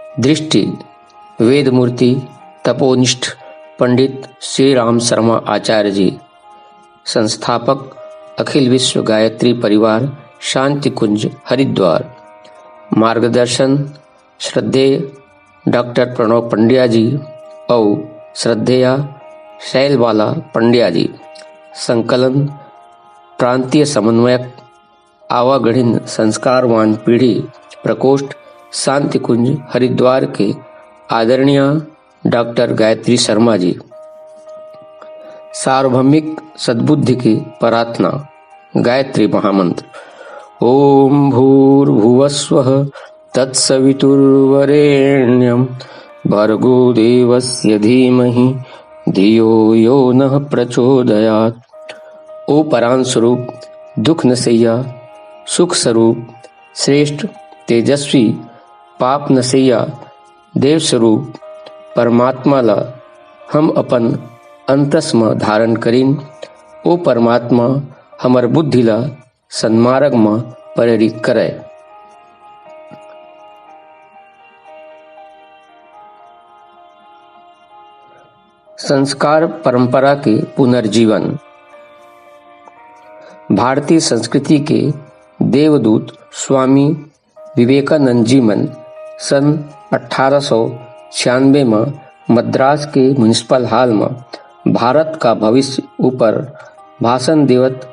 दृष्टि वेदमूर्ति तपोनिष्ठ पंडित श्री राम शर्मा आचार्य जी, संस्थापक अखिल विश्व गायत्री परिवार शांति कुंज हरिद्वार। मार्गदर्शन श्रद्धेय डॉक्टर प्रणव पंड्या जी और श्रद्धेया शैलबाला पंड्या जी। संकलन प्रांतीय समन्वयक आवागढ़ीन संस्कारवान पीढ़ी प्रकोष्ठ शांति कुंज हरिद्वार के आदरणीय डॉक्टर गायत्री शर्मा जी। सार्वभौमिक सद्बुद्धि की प्रार्थना गायत्री महामंत्र। ओम भूर्भुवस्वः तत्सवितुर्वरेण्यं भर्गो देवस्य धीमहि धियो यो नः प्रचोदयात्। ओ परान स्वरूप दुख नसैया सुख स्वरूप श्रेष्ठ तेजस्वी पाप नसैया देव स्वरूप परमात्मा ला हम अपन अंतस्म धारण करीन। ओ परमात्मा हमर बुद्धि ला सन्मार्ग में प्रेरित करे। संस्कार परंपरा के पुनर्जीवन। भारतीय संस्कृति के देवदूत स्वामी विवेकानंद जी मन सन 1896 में मद्रास के म्युनिसिपल हॉल में भारत का भविष्य ऊपर भाषण देवत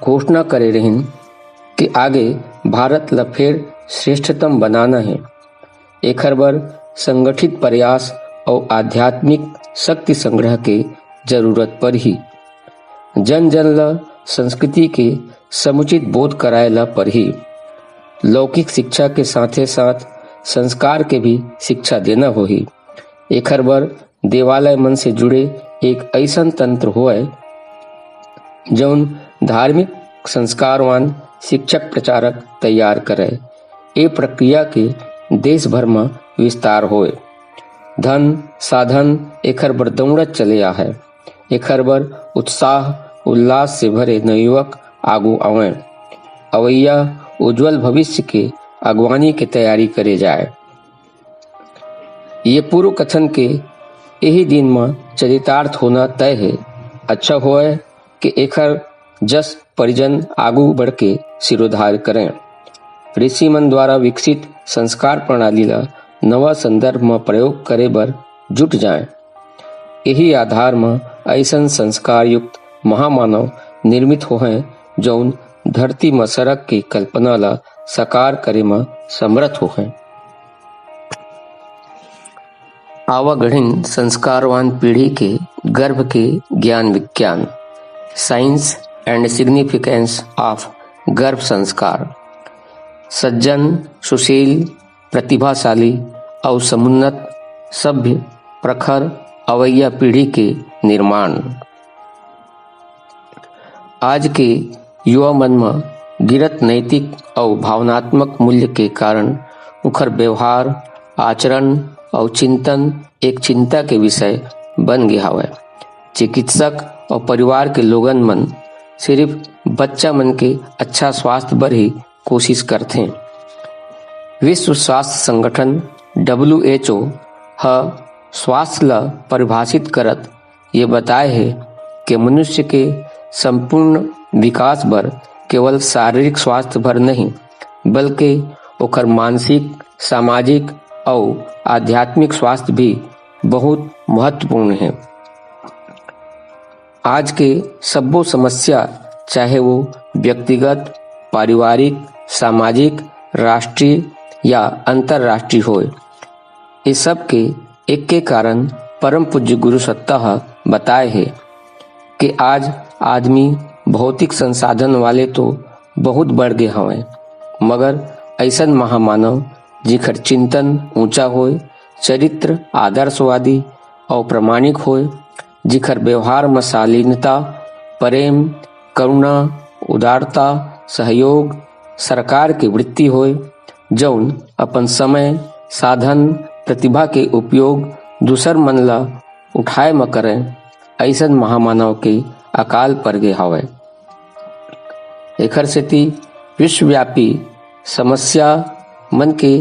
घोषणा करे रहिन कि आगे भारत ला फिर श्रेष्ठतम बनाना है। एकर बर संगठित प्रयास और आध्यात्मिक शक्ति संग्रह के जरूरत पर ही जन जन ला संस्कृति के समुचित बोध कराए ला पर ही लौकिक शिक्षा के साथे साथ संस्कार के भी शिक्षा देना हो ही। एकर बर देवालय मन से जुड़े एक ऐसा तंत्र होए जौन धार्मिक संस्कारवान शिक्षक प्रचारक तैयार करे। ए प्रक्रिया के देश भर में विस्तार होए। धन साधन एकर बर दौड़त चले आ है। एकर बर उत्साह उल्लास से भरे नवयुवक आगू आवे। अवैया उज्जवल भविष्य के अगवानी के तैयारी करे जाए। ये पूर्व कथन के यही दिन में चरितार्थ होना तय है। अच्छा होए कि एकर जस परिजन आगू बढ़ के सिरोधार करें। ऋषि मन द्वारा विकसित संस्कार प्रणाली ला नवा संदर्भ में प्रयोग करे बर जुट जाए। यही आधार में ऐसा संस्कार युक्त महामानव निर्मित होए जौन धरती में सड़क की कल्पना ला साकार करे में समर्थ होए। आवागढ़ीन संस्कारवान पीढ़ी के गर्भ के ज्ञान विज्ञान साइंस एंड सिग्निफिकेंस ऑफ गर्भ संस्कार। सज्जन सुशील प्रतिभाशाली और समुन्नत सभ्य प्रखर अवैया पीढ़ी के निर्माण। आज के युवा मन में गिरत नैतिक और भावनात्मक मूल्य के कारण उखर व्यवहार आचरण और चिंतन एक चिंता के विषय बन गया है। चिकित्सक और परिवार के लोगन मन सिर्फ बच्चा मन के अच्छा स्वास्थ्य पर ही कोशिश करते हैं। विश्व स्वास्थ्य संगठन WHO स्वास्थ्य ला परिभाषित करत ये बताए है कि मनुष्य के संपूर्ण विकास बर केवल शारीरिक स्वास्थ्य भर नहीं बल्कि ओकर मानसिक सामाजिक और आध्यात्मिक स्वास्थ्य भी बहुत महत्वपूर्ण है। आज के सब्बो समस्या चाहे वो व्यक्तिगत पारिवारिक सामाजिक राष्ट्रीय या अंतरराष्ट्रीय हो, इस सब के एक के कारण परम पूज्य गुरु सत्ता बताए है कि आज आदमी भौतिक संसाधन वाले तो बहुत बढ़ गए हवे, मगर ऐसा महामानव जिखर चिंतन ऊंचा होए, चरित्र आदर्शवादी और प्रामाणिक होए, जिखर व्यवहार में शालीनता प्रेम करुणा उदारता सहयोग सरकार की वृत्ति होए, जौन अपन समय साधन प्रतिभा के उपयोग दूसर मन ला उठाए म करें, ऐसा महामानव के अकाल पर गे हवे। एकर सेती विश्वव्यापी समस्या मन के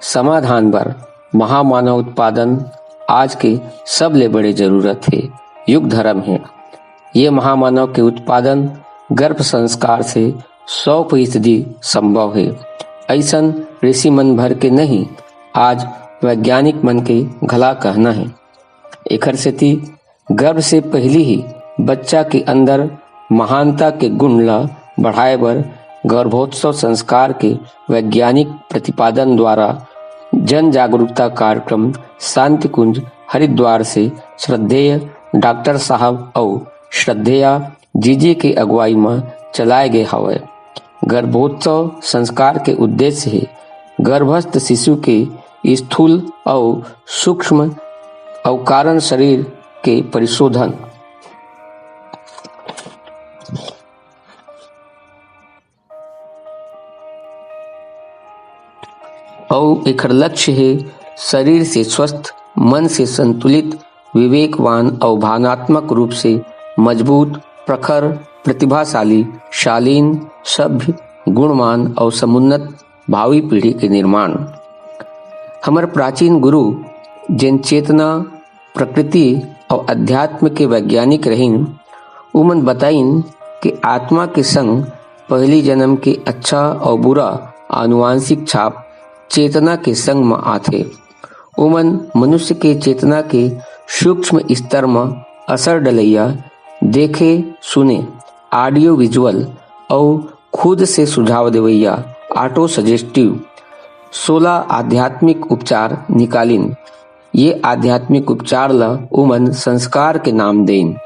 समाधान बर महामानव उत्पादन आज के सबले बड़े जरूरत है, युग धर्म है। ये महामानव के उत्पादन गर्भ संस्कार से 100% संभव है। ऐसन ऋषि मन भर के नहीं, आज वैज्ञानिक मन के घला कहना है। एकर सेती गर्भ से पहले ही बच्चा के अंदर महानता के गुण ला बढ़ाए बर गर्भोत्सव संस्कार के वैज्ञानिक प्रतिपादन द्वारा जन जागरूकता कार्यक्रम शांति कुंज हरिद्वार से श्रद्धेय डॉक्टर साहब और श्रद्धेया जीजी के अगुवाई में चलाए गए हवे। गर्भोत्सव संस्कार के उद्देश्य है गर्भस्थ शिशु के स्थूल और सूक्ष्म और कारण शरीर के परिशोधन और एकर लक्ष्य है शरीर से स्वस्थ, मन से संतुलित, विवेकवान और भावनात्मक रूप से मजबूत, प्रखर, प्रतिभाशाली, शालीन, सभ्य, गुणवान और समुन्नत भावी पीढ़ी के निर्माण। हमारे प्राचीन गुरु जिन चेतना, प्रकृति और अध्यात्म के वैज्ञानिक रहीन, उमन बताइन कि आत्मा के संग पहली जन्म के अच्छा और बुरा आनुवांशिक छाप चेतना के संग में आथे। उमन मनुष्य के चेतना के सूक्ष्म स्तर में असर डलैया देखे सुने, ऑडियो विजुअल और खुद से सुझाव देवैया ऑटो सजेस्टिव 16 आध्यात्मिक उपचार निकालिन। ये आध्यात्मिक उपचार ला उमन संस्कार के नाम देन।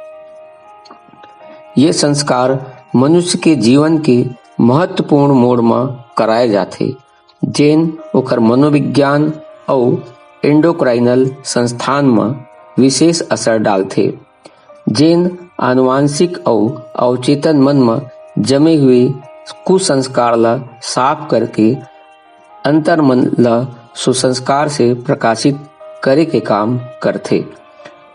ये संस्कार मनुष्य के जीवन के महत्वपूर्ण मोड़ में कराए जाते, जेन ओकर मनोविज्ञान और एंडोक्राइनल संस्थान में विशेष असर डालते, जेन आनुवांशिक और अवचेतन मन में जमे हुए कुसंस्कार ला साफ करके अंतर मन ला सुसंस्कार से प्रकाशित करे के काम करते।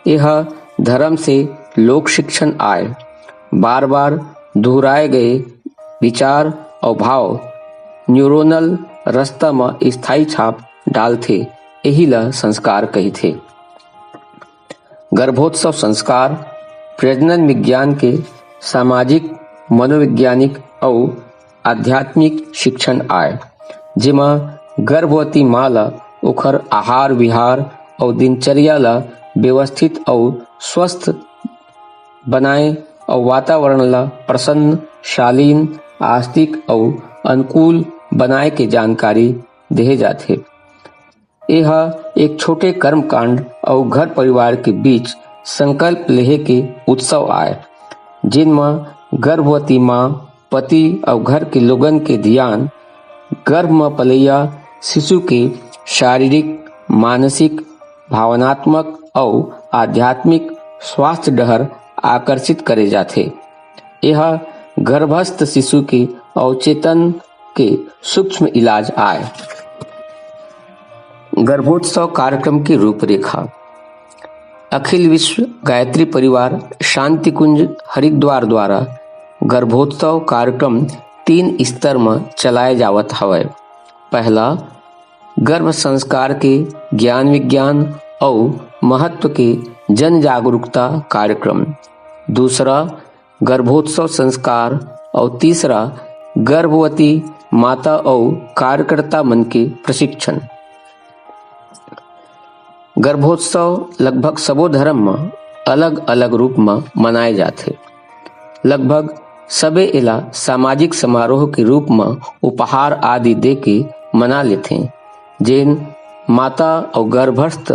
यह धर्म से लोक शिक्षण आए, बार बार दोहराए गए विचार और भाव न्यूरोनल रास्ता में स्थायी छाप डालते, यही ला संस्कार कही थे। गर्भोत्सव संस्कार प्रजनन विज्ञान के सामाजिक, मनोवैज्ञानिक और आध्यात्मिक शिक्षण आए, जिमा गर्भवती माँ ला ओकर आहार विहार और दिनचर्या ला व्यवस्थित और स्वस्थ बनाए और वातावरण ला प्रसन्न, शालीन, आस्तिक और अनुकूल बनाए के जानकारी दे जाते। यह एक छोटे कर्म कांड और घर परिवार के बीच संकल्प लेहे के उत्सव आए, जिनमें गर्भवती माँ, पति और घर के लोगन के ध्यान गर्भ में पलैया शिशु के शारीरिक, मानसिक, भावनात्मक और आध्यात्मिक स्वास्थ्य डहर आकर्षित करे जाते। यह गर्भस्थ शिशु के अवचेतन के सूक्ष्म इलाज आए। गर्भोत्सव कार्यक्रम की रूपरेखा। अखिल विश्व गायत्री परिवार शांति कुंज हरिद्वार द्वारा गर्भोत्सव कार्यक्रम 3 स्तर में चलाए जावत हवे। पहला, गर्भ संस्कार के ज्ञान विज्ञान और महत्व के जन जागरूकता कार्यक्रम। दूसरा, गर्भोत्सव संस्कार और तीसरा, गर्भवती माता और कार्यकर्ता मन के प्रशिक्षण। गर्भोत्सव लगभग सबो धर्म में अलग अलग रूप में मनाए जाते। लगभग सबे इला सामाजिक समारोह के रूप में उपहार आदि दे के मना लेते, जेन माता और गर्भस्थ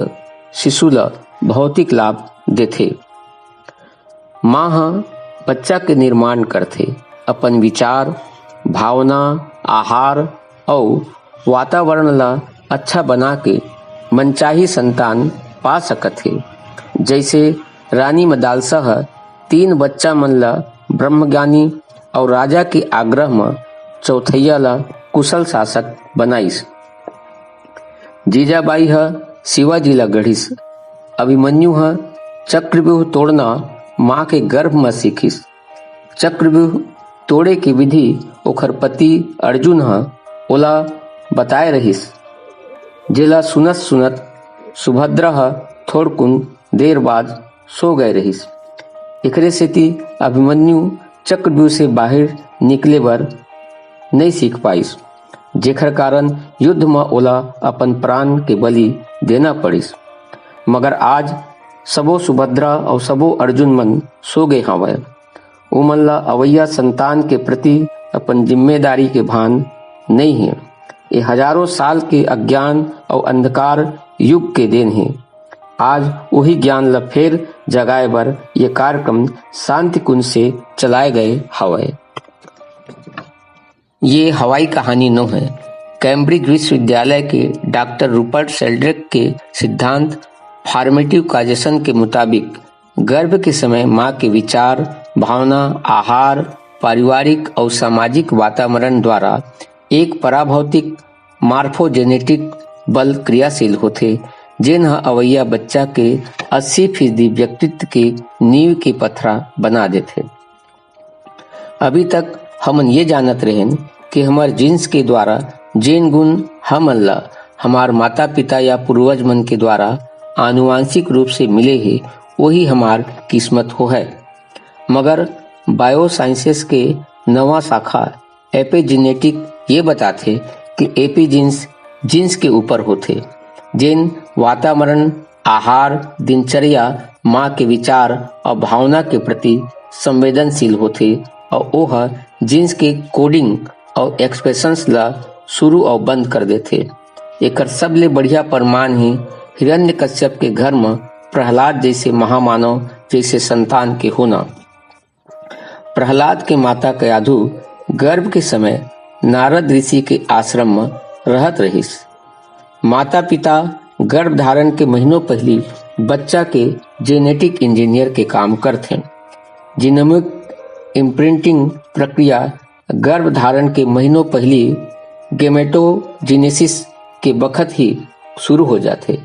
शिशु ला भौतिक लाभ देते। माँ बच्चा के निर्माण करते, अपन विचार, भावना, आहार और वातावरण ला अच्छा बना के मनचाही संतान पा सकत है। जैसे रानी मदालसा 3 बच्चा मन ला ब्रह्मज्ञानी और राजा के आग्रह में चौथैया ला कुशल शासक बनाइस। जीजाबाई शिवाजी ला गढ़िस। अभिमन्यु चक्रव्यूह तोड़ना माँ के गर्भ में सीखिस। चक्रव्यूह तोड़े की विधि ओखर पति अर्जुन ओला बताए रहिस, जेला सुनत सुनत सुभद्रा थोड़कुन देर बाद सो गए रहीस। एकरे सेती अभिमन्यु चक्रव्यूह से बाहर निकले बर नहीं सीख पाइस, जेकर कारण युद्ध में ओला अपन प्राण के बलि देना पड़िस। मगर आज सबो सुभद्रा और सबो अर्जुन मन सो गए हवय। ओमन ला अवैया संतान के प्रति अपन जिम्मेदारी के भान नहीं है। ये हजारों साल के अज्ञान और अंधकार युग के देन है। आज वही ज्ञान ला फिर जगाए बर ये कार्यक्रम शांति कुंज से चलाए गए हवय। ये हवाई कहानी न है। कैम्ब्रिज विश्वविद्यालय के डॉक्टर रूपर्ट शेल्ड्रिक के सिद्धांत फॉर्मेटिव काजेशन के मुताबिक गर्भ के समय माँ के विचार, भावना, आहार, पारिवारिक और सामाजिक वातावरण द्वारा एक पराभौतिक मार्फोजेनेटिक बल क्रियाशील होते, जिन अवैया बच्चा के 80% व्यक्तित्व के नींव के पत्थरा बना देते। अभी तक हमन ये जानत रहें कि हमार जीन्स के द्वारा जेन गुण हमन ला हमार माता पिता या पूर्वज मन के द्वारा आनुवांशिक रूप से मिले है, वही हमार किस्मत हो है। मगर बायोसाइंसेस के नवा शाखा एपिजेनेटिक ये बताते कि एपिजीन्स जीन्स के ऊपर होते, जिन वातावरण, आहार, दिनचर्या, माँ के विचार और भावना के प्रति संवेदनशील होते और वह जीन्स के कोडिंग और एक्सप्रेशंस ला शुरू और बंद कर देते। एकर सबले बढ़िया प्रमाण ही हिरण्यकश्यप के घर में प्रहलाद जैसे महामानव जैसे संतान के होना। प्रहलाद के माता कयाधु गर्भ के समय नारद ऋषि के आश्रम में रहत रहीस। माता पिता गर्भ धारण के महीनों पहले बच्चा के जेनेटिक इंजीनियर के काम करते। जीनोमिक इम्प्रिंटिंग प्रक्रिया गर्भ धारण के महीनों पहले गेमेटोजेनेसिस के बखत ही शुरू हो जाते।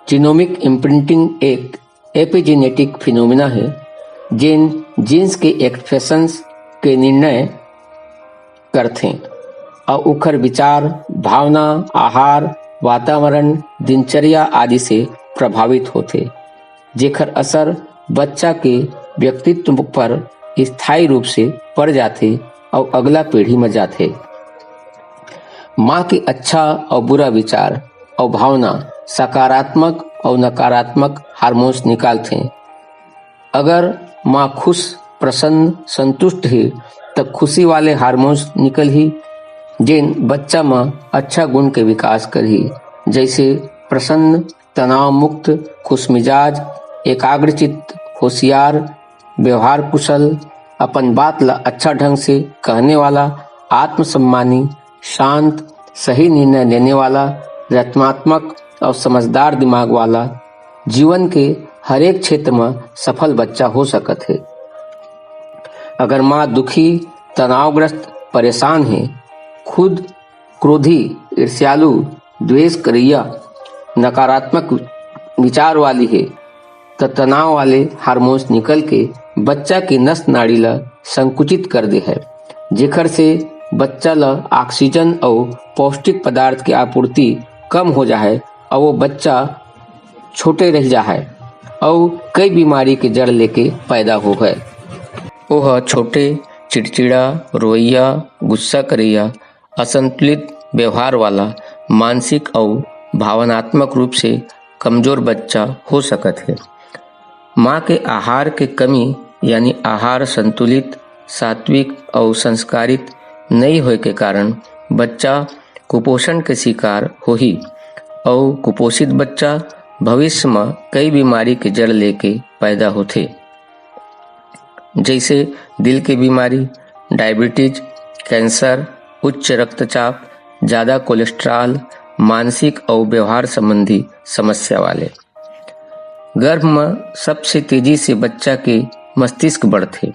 जीनोमिक इम्प्रिंटिंग एक एपिजेनेटिक फिनोमिना है, जिन जीन्स के एक्सप्रेशंस के निर्णय करते और उखर विचार, भावना, आहार, वातावरण, दिनचर्या आदि से प्रभावित होते, जेकर असर बच्चा के व्यक्तित्व पर स्थायी रूप से पड़ जाते और अगला पीढ़ी में जाते। माँ के अच्छा और बुरा विचार और भावना सकारात्मक और नकारात्मक हार्मोन्स निकालते। अगर माँ खुश, प्रसन्न, संतुष्ट है तब खुशी वाले हार्मोन्स निकल ही, जिन बच्चा में अच्छा गुण के विकास करही, जैसे प्रसन्न, तनाव मुक्त, खुशमिजाज, एकाग्रचित्त, होशियार, व्यवहार कुशल, अपन बात ला अच्छा ढंग से कहने वाला, आत्मसम्मानी, शांत, सही निर्णय लेने वाला, रचनात्मक और समझदार दिमाग वाला, जीवन के हर एक क्षेत्र में सफल बच्चा हो सकत है। अगर माँ दुखी, तनावग्रस्त, परेशान है, खुद क्रोधी, ईर्ष्यालु, द्वेष करिया, नकारात्मक विचार वाली है, तो तनाव वाले हार्मोन्स निकल के बच्चा की नस नाड़ी ला संकुचित कर दे है, जेकर से बच्चा ला ऑक्सीजन और पौष्टिक पदार्थ की आपूर्ति कम हो जाए और वो बच्चा छोटे रह जाए और कई बीमारी के जड़ लेके पैदा हो गए। वह छोटे, चिड़चिड़ा, रोइया, गुस्सा करिया, असंतुलित व्यवहार वाला, मानसिक और भावनात्मक रूप से कमजोर बच्चा हो सकत है। माँ के आहार के कमी यानी आहार संतुलित, सात्विक और संस्कारित नहीं होए के कारण बच्चा कुपोषण के शिकार हो ही, और कुपोषित बच्चा भविष्य में कई बीमारी के जड़ लेके पैदा होते, जैसे दिल की बीमारी, डायबिटीज, कैंसर, उच्च रक्तचाप, ज्यादा कोलेस्ट्रॉल, मानसिक और व्यवहार संबंधी समस्या वाले। गर्भ में सबसे तेजी से बच्चा के मस्तिष्क बढ़ते।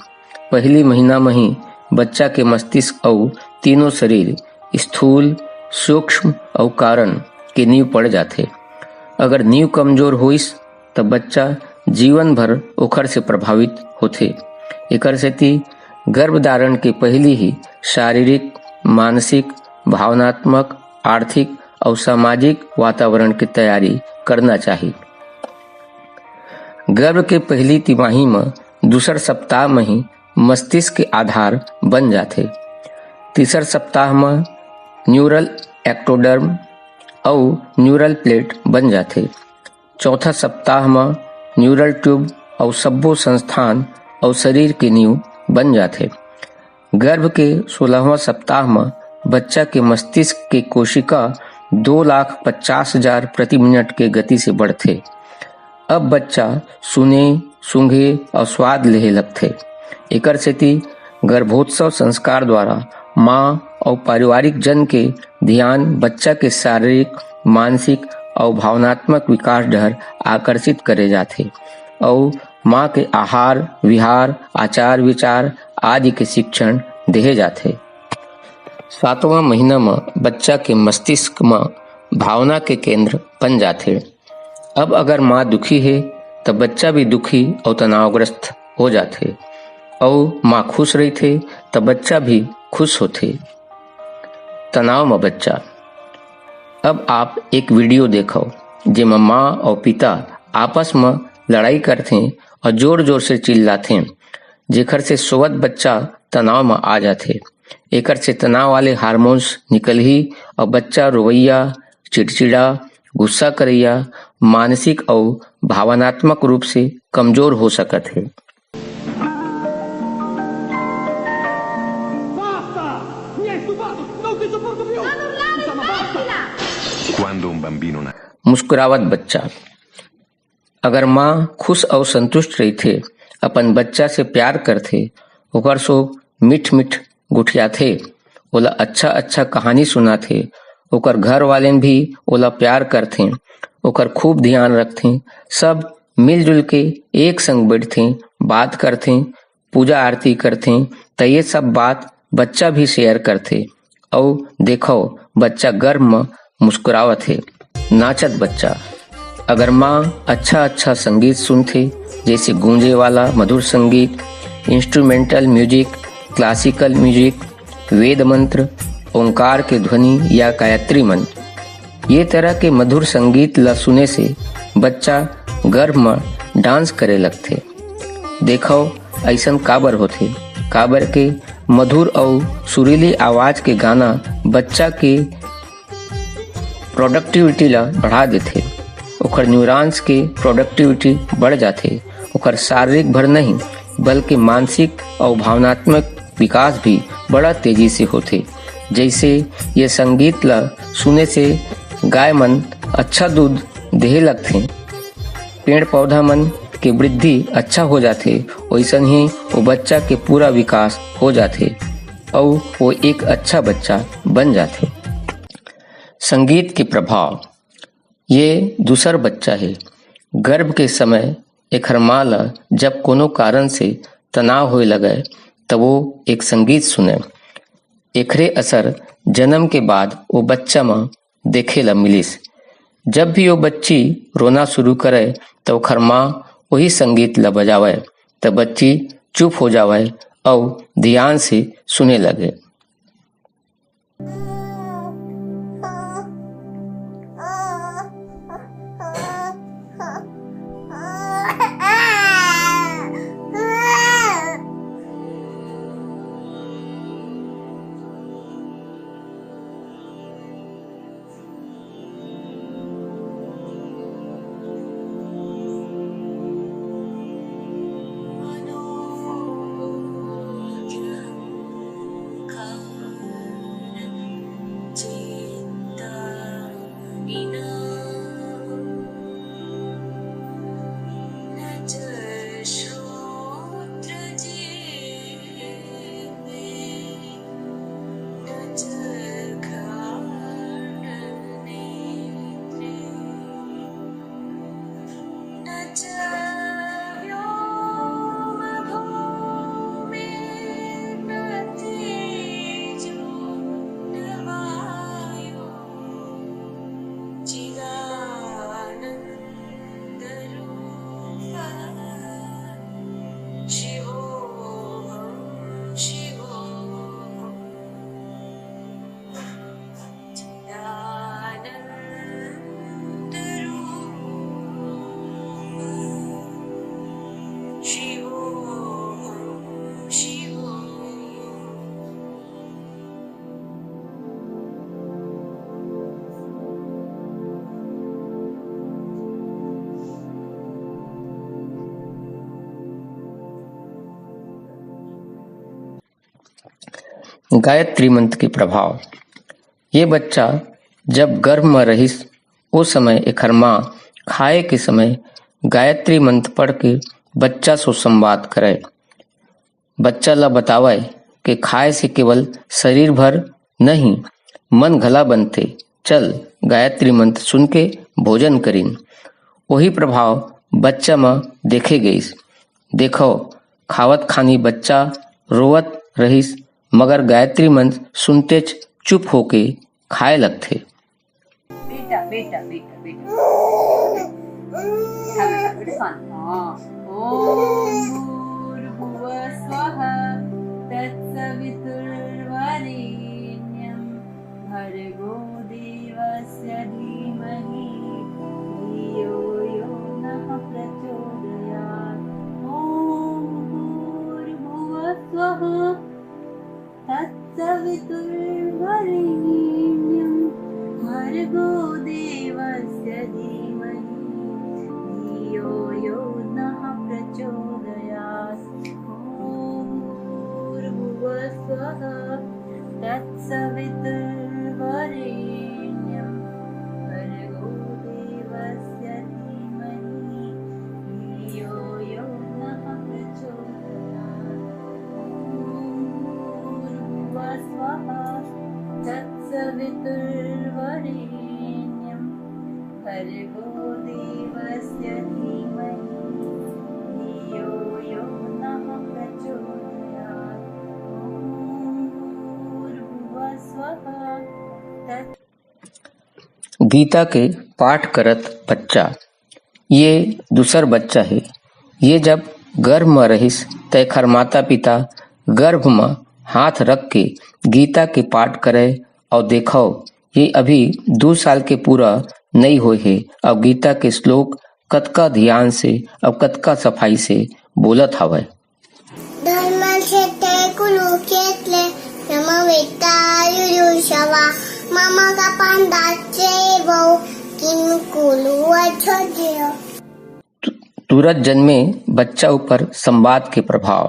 पहली महीना में ही बच्चा के मस्तिष्क और तीनों शरीर स्थूल, सूक्ष्म और कारण के नींव पड़ जाते। अगर नींव कमजोर होइस तब बच्चा जीवन भर ओखर से प्रभावित होते। एकर सेती गर्भधारण के पहले ही शारीरिक, मानसिक, भावनात्मक, आर्थिक और सामाजिक वातावरण की तैयारी करना चाहिए। गर्भ के पहली तिमाही में दूसर सप्ताह में ही मस्तिष्क के आधार बन जाते। तीसर सप्ताह में न्यूरल एक्टोडर्म और न्यूरल प्लेट बन जाते। चौथा सप्ताह में न्यूरल ट्यूब और सब्बो संस्थान और शरीर की नींव बन जाते। गर्भ के 16वां सप्ताह में बच्चा के मस्तिष्क के कोशिका 2,50,000 प्रति मिनट के गति से बढ़ते। अब बच्चा सुने, सूंघे और स्वाद लेहे लगते। एकर सेती गर्भोत्सव संस्कार द्वारा माँ और पारिवारिक जन के ध्यान बच्चा के शारीरिक, मानसिक और भावनात्मक विकास डहर आकर्षित करे जाते और माँ के आहार, विहार, आचार विचार आदि के शिक्षण देहे जाते। 7वां महीना में बच्चा के मस्तिष्क में भावना के केंद्र बन जाते। अब अगर माँ दुखी है तो बच्चा भी दुखी और तनावग्रस्त हो जाते और माँ खुश रही थे तो बच्चा भी खुश होते। तनाव में बच्चा। अब आप एक वीडियो देखो जिसमें माँ और पिता आपस में लड़ाई करते और जोर जोर से चिल्लाते, जेकर से सोवत बच्चा तनाव में आ जाते। एकर से तनाव वाले हार्मोन्स निकल ही और बच्चा रोवैया, चिड़चिड़ा, गुस्सा करैया, मानसिक और भावनात्मक रूप से कमजोर हो सकत है। मुस्कुरावत बच्चा। अगर माँ खुश और संतुष्ट रही थे, अपन बच्चा से प्यार करते, ओकर सो मिठ मिठ गुठियाथे, ओला अच्छा अच्छा कहानी सुनाथे, ओकर घर वाले भी ओला प्यार करथे, ओकर खूब ध्यान रखथे, सब मिलजुल के एक संग बैठथे, बात करथे, पूजा आरती करथे, तो ये सब बात बच्चा भी शेयर करथे और देखो बच्चा गर्व में मुस्कुरावत है। नाचत बच्चा। अगर माँ अच्छा अच्छा संगीत सुनथे, जैसे गूंजे वाला मधुर संगीत, इंस्ट्रूमेंटल म्यूजिक, क्लासिकल म्यूजिक, वेद मंत्र, ओंकार के ध्वनि या गायत्री मंत्र, ये तरह के मधुर संगीत ला सुने से बच्चा गर्भ में डांस करे लगथे। देखो ऐसन काबर होथे, काबर के मधुर और सुरीली आवाज के गाना बच्चा के प्रोडक्टिविटी ला बढ़ा देथे। ओकर न्यूरॉन्स के प्रोडक्टिविटी बढ़ जाथे। ओकर शारीरिक भर नहीं बल्कि मानसिक और भावनात्मक विकास भी बड़ा तेजी से होथे। जैसे ये संगीत ला सुने से गाय मन अच्छा दूध देहे लगथे, पेड़ पौधा मन के वृद्धि अच्छा हो जाथे, वैसन ही वो बच्चा के पूरा विकास हो जाथे और वो एक अच्छा बच्चा बन जाथे। संगीत के प्रभाव। ये दूसर बच्चा है। गर्भ के समय एक माँ ला जब कोनो कारण से तनाव होए लगे तब वो एक संगीत सुने। एकरे असर जन्म के बाद वो बच्चा में देखे ला मिलिस। जब भी वो बच्ची रोना शुरू करे तो ओकर माँ वही संगीत ला बजावे तो बच्ची चुप हो जावे और ध्यान से सुने लगे। गायत्री मंत्र के प्रभाव। ये बच्चा जब गर्भ में रहिस उस समय एकर माँ खाए के समय गायत्री मंत्र पढ़ के बच्चा से संवाद करे। बच्चा ला बतावे कि खाए से केवल शरीर भर नहीं मन घला बनते, चल गायत्री मंत्र सुन के भोजन करीन। वही प्रभाव बच्चा में देखे गईस। देखो खावत खानी बच्चा रोवत रहिस मगर गायत्री मंत्र सुनते चुप होके खाए लगथे। बेटा बेटा बेटा बेटा ओम भूर्भुवः स्वः तत्सवितुर्वरेण्यं भर्गो देवस्य धीमहि धियो यो नः प्रचोदयात्। ओम भूर्भुवः स्वः तत्सवितुर्वरेण्यं भर्गो देवस्य धीमहि धियो यो नः प्रचोदयात्। ॐ भूर्भुवः स्वः तत्सवितुर्वरेण्यं भर्गो देवस्य धीमहि धियो यो नः प्रचोदयात्। स्वः तत्सवितुर्वरेण्यं भर्गो देवस्य धीमहि धियो यो नः प्रचोदयात्। भूर्भुवः स्वः तत्। गीता के पाठ करत बच्चा ये दूसर बच्चा है। ये जब गर्भ में रहिस तैखर माता पिता गर्भ में हाथ रख के गीता के पाठ करे और देखो ये अभी 2 साल के पूरा नहीं हुए है और गीता के श्लोक कतका ध्यान से और कतका सफाई से बोलत हवे। तुरंत जन्मे बच्चा ऊपर संवाद के प्रभाव।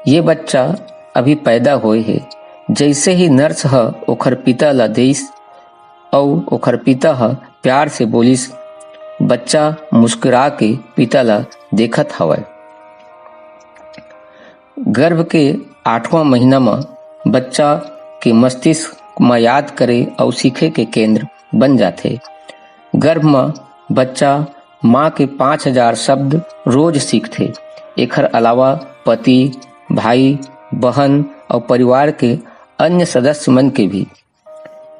ये बच्चा अभी पैदा होए है, जैसे ही नर्स ह ओखर पिता ला देइस और ओखर पिता ह प्यार से बोलिस, बच्चा मुस्कुरा के पिता ला देखत हवय। गर्भ के 8वां महीना में बच्चा के मस्तिष्क में याद करे और सीखे के केंद्र बन जाते। गर्भ में बच्चा माँ के 5000 शब्द रोज सीखते। एकर अलावा पति, भाई, बहन और परिवार के अन्य सदस्य मन के भी।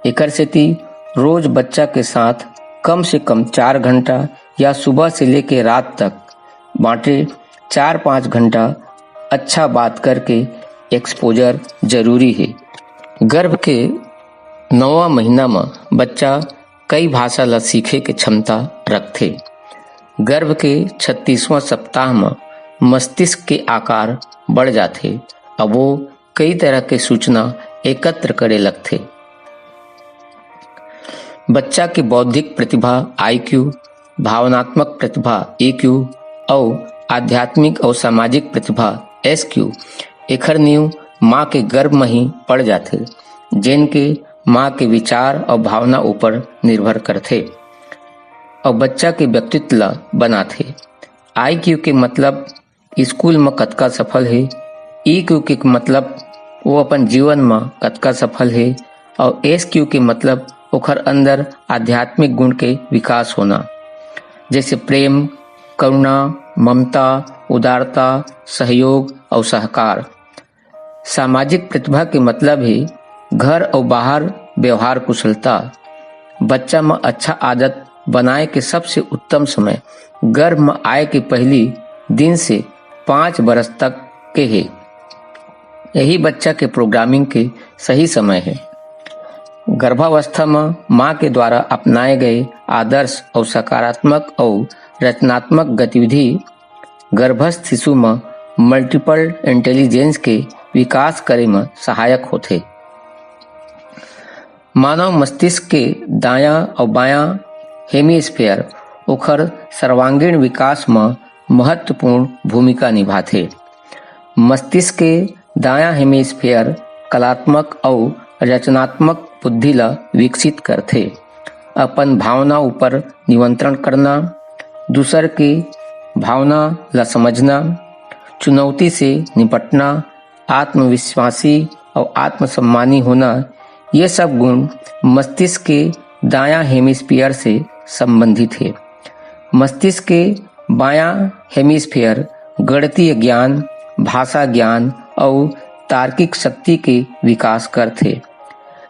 एकर सेती रोज बच्चा के साथ कम से कम 4 घंटा या सुबह से लेकर रात तक बांटे 4-5 घंटा अच्छा बात करके एक्सपोजर जरूरी है। गर्भ के 9वां महीना में बच्चा कई भाषा ला सीखे के क्षमता रखते। गर्भ के 36वां सप्ताह में मस्तिष्क के आकार बढ़ जाते। अब वो कई तरह के सूचना एकत्र करे लगते। बच्चा की बौद्धिक प्रतिभा IQ, भावनात्मक प्रतिभा EQ और आध्यात्मिक और सामाजिक प्रतिभा SQ एकर नींव माँ के गर्भ में ही पड़ जाते, जिनके माँ के विचार और भावना ऊपर निर्भर करते और बच्चा के व्यक्तित्व ला बनाते। IQ के मतलब स्कूल में कतका सफल है, EQ के मतलब वो अपन जीवन में कतका सफल है और SQ के मतलब ओखर अंदर आध्यात्मिक गुण के विकास होना, जैसे प्रेम, करुणा, ममता, उदारता, सहयोग और सहकार। सामाजिक प्रतिभा के मतलब है घर और बाहर व्यवहार कुशलता। बच्चा में अच्छा आदत बनाए के सबसे उत्तम समय गर्भ में आए के पहली दिन से 5 बरस तक के है। यही बच्चा के प्रोग्रामिंग के सही समय है। गर्भावस्था में माँ के द्वारा अपनाए गए आदर्श और सकारात्मक और रचनात्मक गतिविधि गर्भस्थ शिशु में मल्टीपल इंटेलिजेंस के विकास करे में सहायक होते। मानव मस्तिष्क के दायां और बायां हेमीस्फीयर ओखर सर्वांगीण विकास में महत्वपूर्ण भूमिका निभाते। मस्तिष्क के दायां हेमीस्फीयर कलात्मक और रचनात्मक बुद्धि ला विकसित करथे। अपन भावना ऊपर नियंत्रण करना, दूसर के भावना ला समझना, चुनौती से निपटना, आत्मविश्वासी और आत्मसम्मानी होना, ये सब गुण मस्तिष्क के दायां हेमिस्फीयर से संबंधित है। मस्तिष्क के बायां हेमिस्फीयर गणितीय ज्ञान, भाषा ज्ञान और तार्किक शक्ति के विकास करते।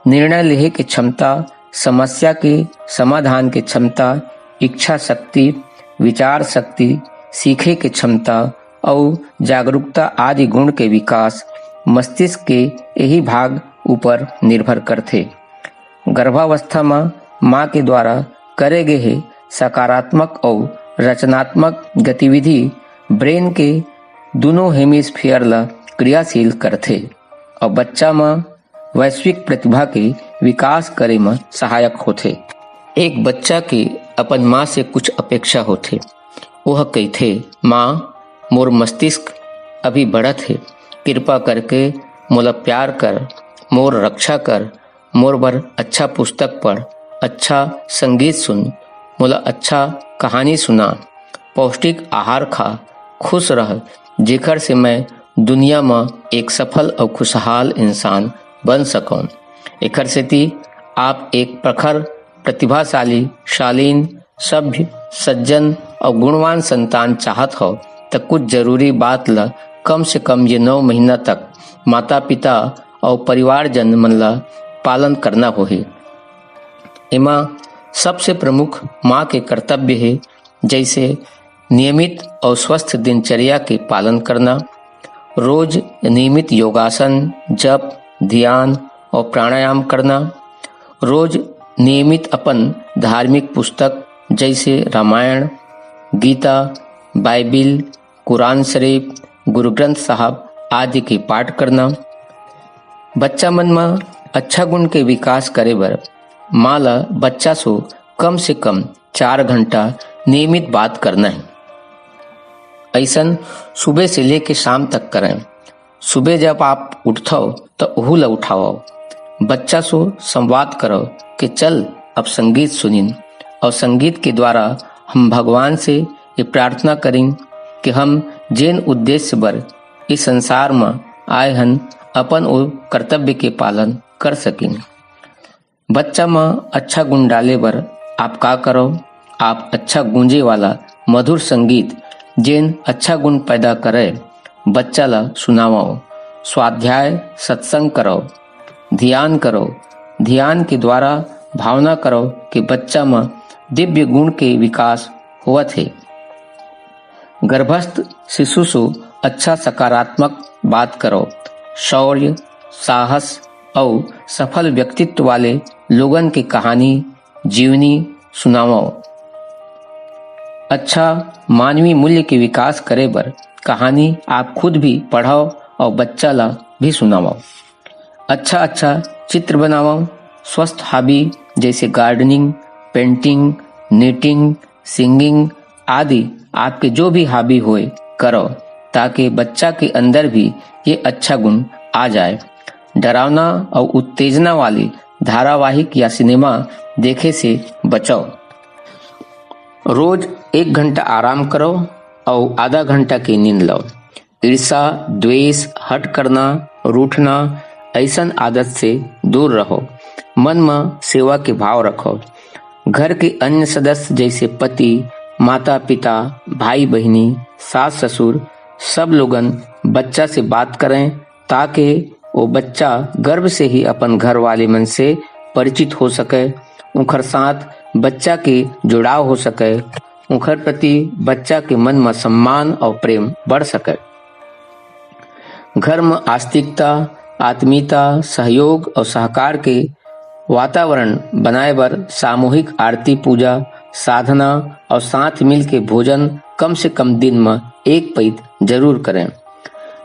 निर्णय लेने की क्षमता, समस्या के समाधान की क्षमता, इच्छा शक्ति, विचार शक्ति, सीखे की क्षमता और जागरूकता आदि गुण के विकास मस्तिष्क के यही भाग ऊपर निर्भर करते। गर्भावस्था में माँ के द्वारा करे गए सकारात्मक और रचनात्मक गतिविधि ब्रेन के दोनों हेमिस्फीयर ला क्रियाशील करते और बच्चा में वैश्विक प्रतिभा के विकास करे में सहायक होते। एक बच्चा के अपन माँ से कुछ अपेक्षा होते। वह कहते, माँ मोर मस्तिष्क अभी बढ़त है, कृपा करके मोला प्यार कर, मोर रक्षा कर, मोर बर अच्छा पुस्तक पढ़, अच्छा संगीत सुन, मोला अच्छा कहानी सुना, पौष्टिक आहार खा, खुश रह, जेकर से मैं दुनिया में एक सफल और खुशहाल इंसान बन सकूं। एकर सेती आप एक प्रखर, प्रतिभाशाली, शालीन, सभ्य, सज्जन और गुणवान संतान चाहत हो तो कुछ जरूरी बात ला कम से कम ये 9 महीना तक माता पिता और परिवारजन मन ला पालन करना होही। एमा सबसे प्रमुख माँ के कर्तव्य है, जैसे नियमित और स्वस्थ दिनचर्या के पालन करना, रोज नियमित योगासन, जप, ध्यान और प्राणायाम करना, रोज नियमित अपन धार्मिक पुस्तक जैसे रामायण, गीता, बाइबिल, कुरान शरीफ, गुरु ग्रंथ साहब आदि के पाठ करना। बच्चा मन में अच्छा गुण के विकास करे बर माँ ला बच्चा से कम 4 घंटा नियमित बात करना है। ऐसन सुबह से लेके शाम तक करें। सुबह जब आप उठो तो ओहू ला उठाओ, बच्चा संवाद करो कि चल अब संगीत सुनिन, और संगीत के द्वारा हम भगवान से ये प्रार्थना करें कि हम जिन उद्देश्य बर इस संसार में आए हन अपन वो कर्तव्य के पालन कर सकें। बच्चा में अच्छा गुण डाले बर आप का करो, आप अच्छा गूंजे वाला मधुर संगीत जिन अच्छा गुण पैदा करे बच्चा ला सुनाओ, स्वाध्याय सत्संग करो, ध्यान करो। ध्यान के द्वारा भावना करो कि बच्चा में दिव्य गुण के विकास होवत है। गर्भस्थ शिशु से अच्छा सकारात्मक बात करो, शौर्य, साहस और सफल व्यक्तित्व वाले लोगन की कहानी, जीवनी सुनाओ। अच्छा मानवीय मूल्य के विकास करे बर कहानी आप खुद भी पढ़ाओ और बच्चा ला भी सुनाओ। अच्छा चित्र बनाओ। स्वस्थ हॉबी जैसे गार्डनिंग, पेंटिंग, निटिंग, सिंगिंग आदि आपके जो भी हॉबी होए करो, ताकि बच्चा के अंदर भी ये अच्छा गुण आ जाए। डरावना और उत्तेजना वाली धारावाहिक या सिनेमा देखे से बचाओ। रोज 1 घंटा आराम करो और आधा घंटा की नींद लो। ईर्ष्या, द्वेष, हट करना, रूठना ऐसन आदत से दूर रहो। मन में सेवा के भाव रखो। घर के अन्य सदस्य जैसे पति, माता पिता, भाई बहनी, सास ससुर सब लोगन बच्चा से बात करें, ताकि वो बच्चा गर्भ से ही अपन घर वाले मन से परिचित हो सके, उनकर साथ बच्चा के जुड़ाव हो सके, उनकर प्रति बच्चा के मन में सम्मान और प्रेम बढ़ सके। घर में आस्तिकता, आत्मीयता, सहयोग और सहकार के वातावरण बनाए बर सामूहिक आरती, पूजा, साधना और साथ मिल के भोजन कम से कम दिन में 1 पैद जरूर करें।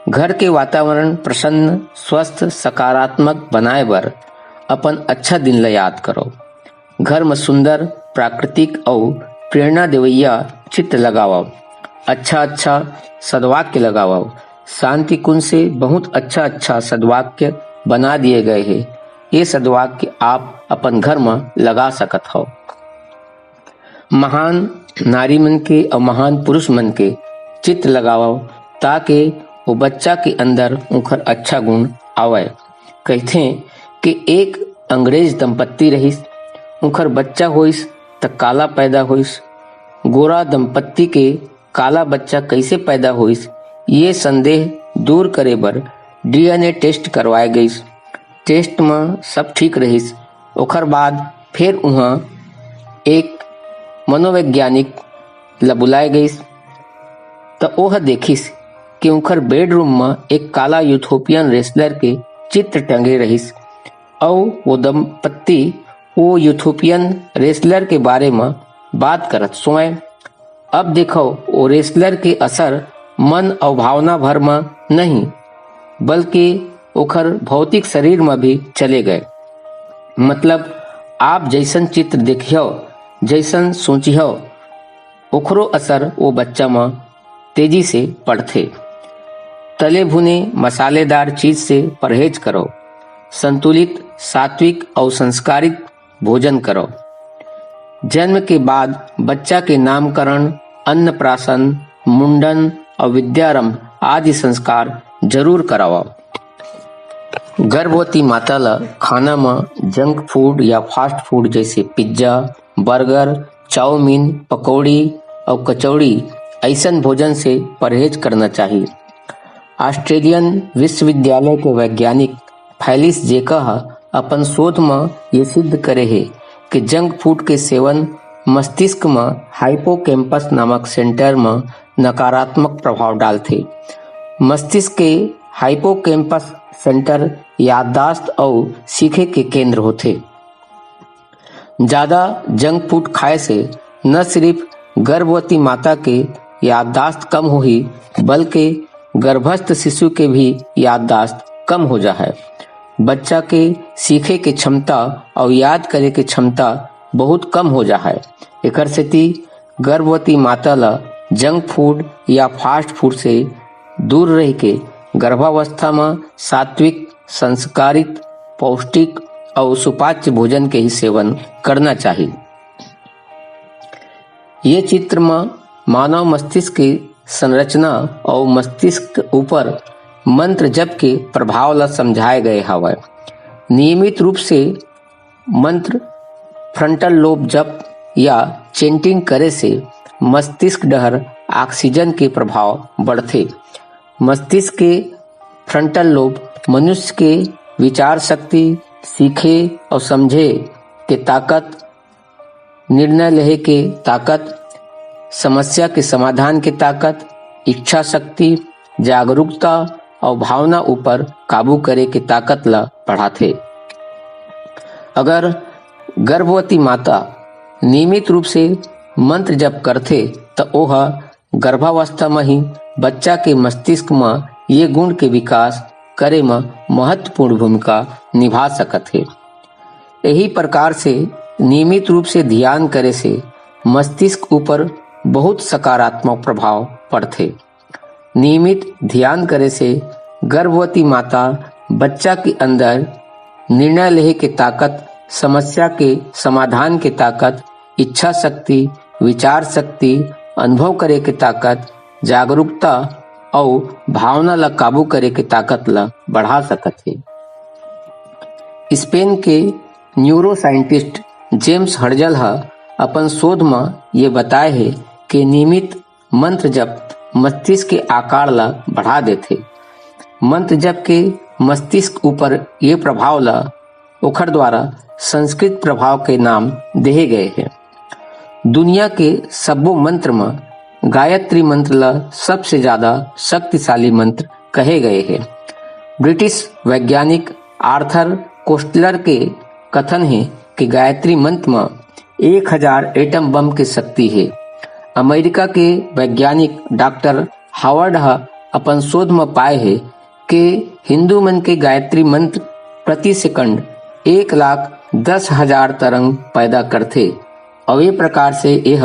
घर के वातावरण प्रसन्न, स्वस्थ, सकारात्मक बनाए बर अपन अच्छा दिन ला याद करो। घर में सुंदर, प्राकृतिक और प्रेरणा देवैया चित्र लगाओ। अच्छा सदवाक्य लगाओ। शांति कुंज से बहुत अच्छा सदवाक्य बना दिए गए हैं। ये सदवाक्य आप अपन घर में लगा सकत हो। महान नारी मन के और महान पुरुष मन के चित्र लगाओ ताकि वो बच्चा के अंदर उनकर अच्छा गुण आवे। कहते कि एक अंग्रेज दंपत्ति रहिस, उनकर बच्चा होइस त काला पैदा होइस। गोरा दंपत्ति के काला बच्चा कैसे पैदा होइस, ये संदेह दूर करे बर डीएनए टेस्ट करवाए गइस। टेस्ट में सब ठीक रहिस। ओकर बाद फिर वहाँ एक मनोवैज्ञानिक ला बुलाए गइस तो ओह देखिस कि उनकर बेडरूम में एक काला यूथोपियन रेसलर के चित्र टंगे रहिस और वो दंपत्ति वो यूथोपियन रेसलर के बारे में बात करत सोए। अब देखो वो रेसलर के असर मन और भावना भर में नहीं बल्कि ओकर भौतिक शरीर में भी चले गए। मतलब आप जैसन चित्र देखियो, जैसन सोचियो, ओकरो असर वो बच्चा में तेजी से पड़थे। तले भुने मसालेदार चीज से परहेज करो। संतुलित, सात्विक और संस्कारित भोजन करो। जन्म के बाद बच्चा के नामकरण, अन्नप्राशन, मुंडन और विद्यारंभ आदि संस्कार जरूर कराओ। गर्भवती माता ला खाना में जंक फूड या फास्ट फूड जैसे पिज्जा, बर्गर, चाउमीन, पकौड़ी और कचौड़ी ऐसन भोजन से परहेज करना चाहिए। ऑस्ट्रेलियन विश्वविद्यालय के वैज्ञानिक फैलिस जेकह अपन शोध में ये सिद्ध करे है कि जंक फूड के सेवन मस्तिष्क में हाइपोकैम्पस नामक सेंटर में नकारात्मक प्रभाव डालते। मस्तिष्क के हाइपोकैम्पस सेंटर याददाश्त और सीखे के केंद्र होते। ज्यादा जंक फूड खाए से न सिर्फ गर्भवती माता के याददाश्त कम हुई बल्कि गर्भस्थ शिशु के भी याददाश्त कम हो जा है। बच्चा के सीखे के क्षमता और याद करे के क्षमता बहुत कम हो जा है। एकर सेती गर्भवती माता ला जंक फूड या फास्ट फूड से दूर रह के गर्भावस्था में सात्विक, संस्कारित, पौष्टिक और सुपाच्य भोजन के ही सेवन करना चाहिए। ये चित्र में मानव मस्तिष्क की संरचना और मस्तिष्क ऊपर मंत्र जप के प्रभाव ला समझाए गए हवे। नियमित रूप से मंत्र फ्रंटल लोब जप या चेंटिंग करे से मस्तिष्क डहर ऑक्सीजन के प्रभाव बढ़ते। मस्तिष्क के फ्रंटल लोब मनुष्य के विचार शक्ति, सीखे और समझे के ताकत, निर्णय लेहे के ताकत, समस्या के समाधान के ताकत, इच्छा शक्ति, जागरूकता और भावना ऊपर काबू करे के ताकत ला बढ़ाते। अगर गर्भवती माता नियमित रूप से मंत्र जप करते तो ओह गर्भावस्था में ही बच्चा के मस्तिष्क में ये गुण के विकास करे में महत्वपूर्ण भूमिका निभा सकत है। यही प्रकार से नियमित रूप से ध्यान करे से मस्तिष्क ऊपर बहुत सकारात्मक प्रभाव पड़ते। नियमित ध्यान करे से गर्भवती माता बच्चा के अंदर निर्णय लेहे के ताकत, समस्या के समाधान के ताकत, इच्छा शक्ति, विचार शक्ति, अनुभव करे के ताकत, जागरूकता और भावना ला काबू करे के ताकत ला बढ़ा सकत है। स्पेन के न्यूरो साइंटिस्ट जेम्स हर्जल अपन शोध में ये बताए है कि नियमित मंत्र जप मस्तिष्क के आकार ला बढ़ा देते। मंत्र जप के मस्तिष्क ऊपर ये प्रभाव ला ओखर द्वारा संस्कृत प्रभाव के नाम दिए गए हैं। दुनिया के सबो मंत्र में गायत्री मंत्र ला सबसे ज्यादा शक्तिशाली मंत्र कहे गए हैं। ब्रिटिश वैज्ञानिक आर्थर कोस्टलर के कथन है कि गायत्री मंत्र में 1000 एटम बम की शक्ति है। अमेरिका के वैज्ञानिक डॉक्टर हावर्ड अपन शोध में पाए है कि हिंदू मन के गायत्री मंत्र प्रति सेकंड 1,10,000 तरंग पैदा करते और ये प्रकार से यह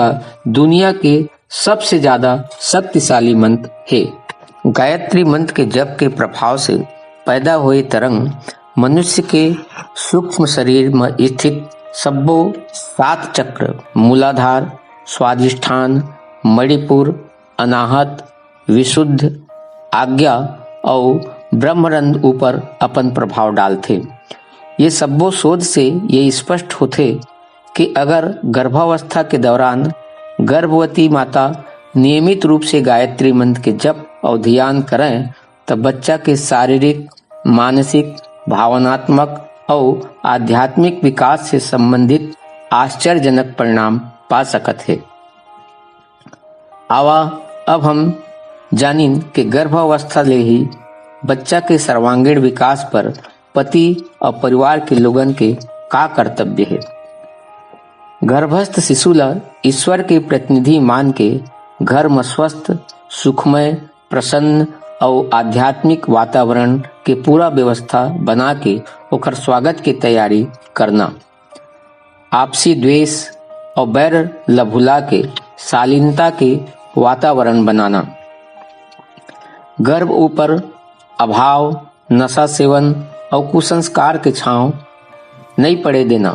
दुनिया के सबसे ज्यादा शक्तिशाली मंत्र है। गायत्री मंत्र के जप के प्रभाव से पैदा हुए तरंग मनुष्य के सूक्ष्म शरीर में स्थित सब्बो 7 चक्र मूलाधार, स्वादिष्ठान, मणिपुर, अनाहत, विशुद्ध, आज्ञा और ब्रह्मरंध्र ऊपर अपन प्रभाव डालते। ये सब्बो शोध से ये स्पष्ट होते कि अगर गर्भावस्था के दौरान गर्भवती माता नियमित रूप से गायत्री मंत्र के जप और ध्यान करें तब बच्चा के शारीरिक, मानसिक, भावनात्मक और आध्यात्मिक विकास से संबंधित आश्चर्यजनक परिणाम पा सकत है। आवा अब हम जानिन कि गर्भावस्था ले ही बच्चा के सर्वांगीण विकास पर पति और परिवार के लोगन के का कर्तव्य है। गर्भस्थ शिशु ला ईश्वर के प्रतिनिधि मान के घर में स्वस्थ, सुखमय, प्रसन्न और आध्यात्मिक वातावरण के पूरा व्यवस्था बना के ओकर स्वागत की तैयारी करना, आपसी द्वेष और बैर ला भुला के शालीनता के वातावरण बनाना, गर्भ ऊपर अभाव, नशा सेवन और कुसंस्कार के छांव नहीं पड़े देना,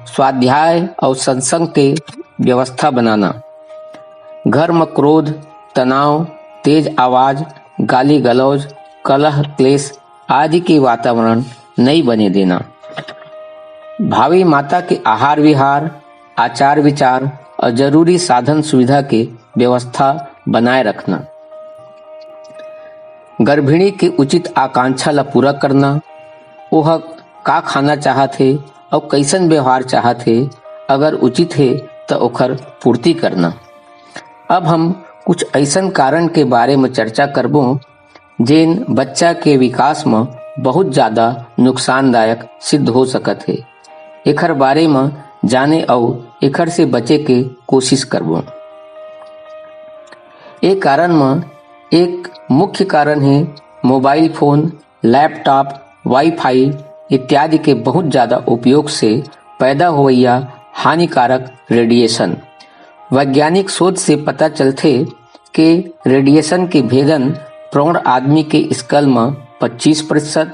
स्वाध्याय और सत्संग के व्यवस्था बनाना, घर में क्रोध, तनाव, तेज आवाज, गाली गलौज, कलह, क्लेश आदि के वातावरण नहीं बने देना, भावी माता के आहार विहार, आचार विचार और जरूरी साधन सुविधा के व्यवस्था बनाए रखना, गर्भिणी के उचित आकांक्षा ला पूरा करना, वह का खाना चाहत है और कैसन व्यवहार चाहत है, अगर उचित है तो ओकर पूर्ति करना। अब हम कुछ ऐसन कारण के बारे में चर्चा करबो जेन बच्चा के विकास में बहुत ज्यादा नुकसानदायक सिद्ध हो सकत है। एकर बारे में जाने और एकर से बचे के कोशिश करबो। एक कारण में एक मुख्य कारण है मोबाइल फोन, लैपटॉप, वाईफाई इत्यादि के बहुत ज्यादा उपयोग से पैदा हुआ हानिकारक रेडिएशन। वैज्ञानिक शोध से पता चलते कि रेडिएशन के भेदन प्रौढ़ आदमी के स्कल में 25%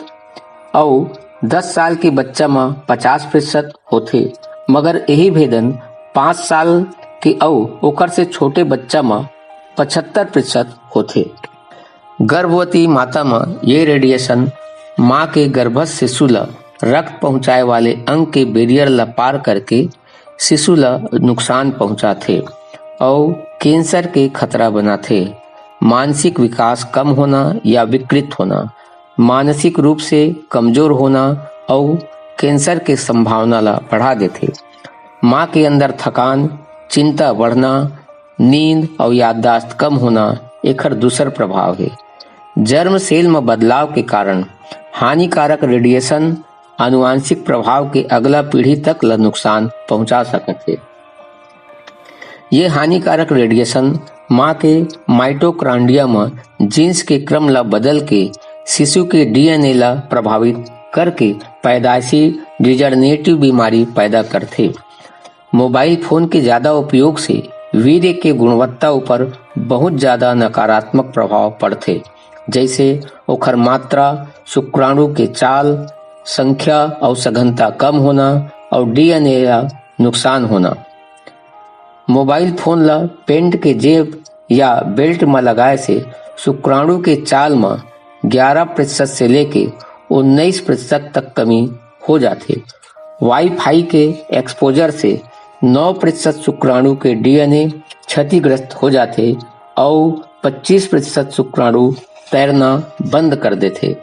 और 10 साल के बच्चा में 50% होते, मगर यही भेदन 5 साल के और ओकर से छोटे बच्चा में 75% होते। गर्भवती माता में ये रेडिएशन माँ के गर्भस्थ शिशु ला रक्त पहुँचाए वाले अंग के बैरियर ला पार करके शिशु ला नुकसान पहुँचाते और कैंसर के खतरा बनाते, मानसिक विकास कम होना या विकृत होना, मानसिक रूप से कमजोर होना और कैंसर के संभावना ला बढ़ा देते। माँ के अंदर थकान, चिंता बढ़ना, नींद और याददाश्त कम होना एकर दूसर प्रभाव है। जर्म सेल में बदलाव के कारण हानिकारक रेडिएशन आनुवांशिक प्रभाव के अगला पीढ़ी तक ला नुकसान पहुंचा सकते। ये हानिकारक रेडिएशन माँ के माइटोकॉन्ड्रिया में जीन्स के क्रम ला बदल के शिशु के डीएनए ला प्रभावित करके पैदाइशी डिजनरेटिव बीमारी पैदा करते। मोबाइल फोन के ज्यादा उपयोग से वीर्य के गुणवत्ता ऊपर बहुत ज्यादा नकारात्मक प्रभाव पड़ते, जैसे ओकर मात्रा, शुक्राणु के चाल, संख्या और सघनता कम होना और डीएनए का नुकसान होना। मोबाइल फोन ला पेंट के जेब या बेल्ट में लगाए से शुक्राणु के चाल में 11% से लेके 19% तक कमी हो जाती। वाईफाई के एक्सपोजर से 9% शुक्राणु के डीएनए क्षतिग्रस्त हो जाते और 25% शुक्राणु तैरना बंद कर देते।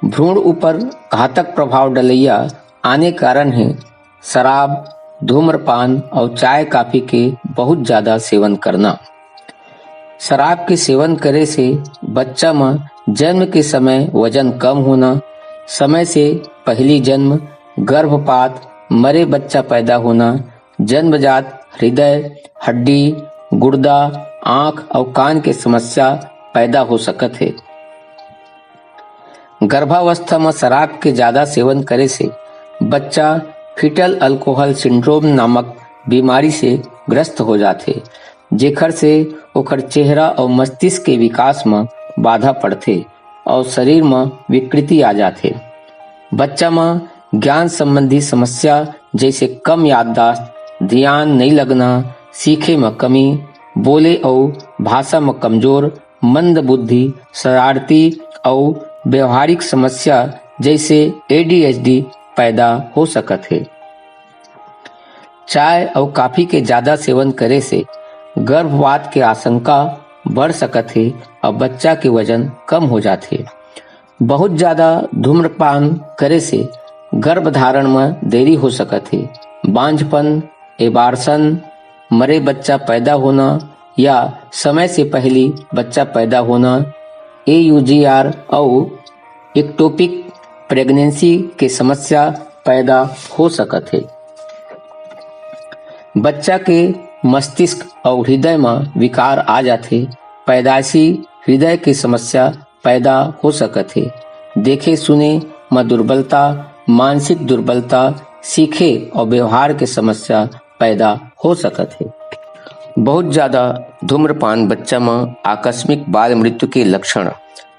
भ्रूण ऊपर घातक प्रभाव डलैया आने कारण है शराब, धूम्रपान और चाय कॉफी के बहुत ज्यादा सेवन करना। शराब के सेवन करे से बच्चा में जन्म के समय वजन कम होना, समय से पहली जन्म, गर्भपात, मरे बच्चा पैदा होना, जन्मजात हृदय, हड्डी, गुर्दा, आंख और कान के समस्या पैदा हो सकत है। गर्भावस्था में शराब के ज्यादा सेवन करे से बच्चा फीटल अल्कोहल सिंड्रोम नामक बीमारी से ग्रस्त हो जाते, जेकर से ओकर चेहरा और मस्तिष्क के विकास में बाधा पड़ते और शरीर में विकृति आ जाते। बच्चा में ज्ञान संबंधी समस्या जैसे कम याददाश्त, ध्यान नहीं लगना, सीखे में कमी, बोले और भाषा में कमजोर, मंद बुद्धि, शरारती और व्यवहारिक समस्या जैसे ADHD पैदा हो सकत है। चाय और कॉफी के ज्यादा सेवन करे से गर्भपात के आशंका बढ़ सकत है और बच्चा के वजन कम हो जाते। बहुत ज्यादा धूम्रपान करे से गर्भधारण में देरी हो सकत है। बांझपन, एबार्सन, मरे बच्चा पैदा होना या समय से पहले बच्चा पैदा होना, AUGR और एक्टोपिक प्रेगनेंसी के समस्या पैदा हो सकत है। बच्चा के मस्तिष्क और हृदय में विकार आ जाते। पैदाइशी हृदय की समस्या पैदा हो सकत है। देखे सुने में दुर्बलता, मानसिक दुर्बलता, सीखे और व्यवहार के समस्या पैदा हो सकत है। बहुत ज्यादा धूम्रपान बच्चा में आकस्मिक बाल मृत्यु के लक्षण,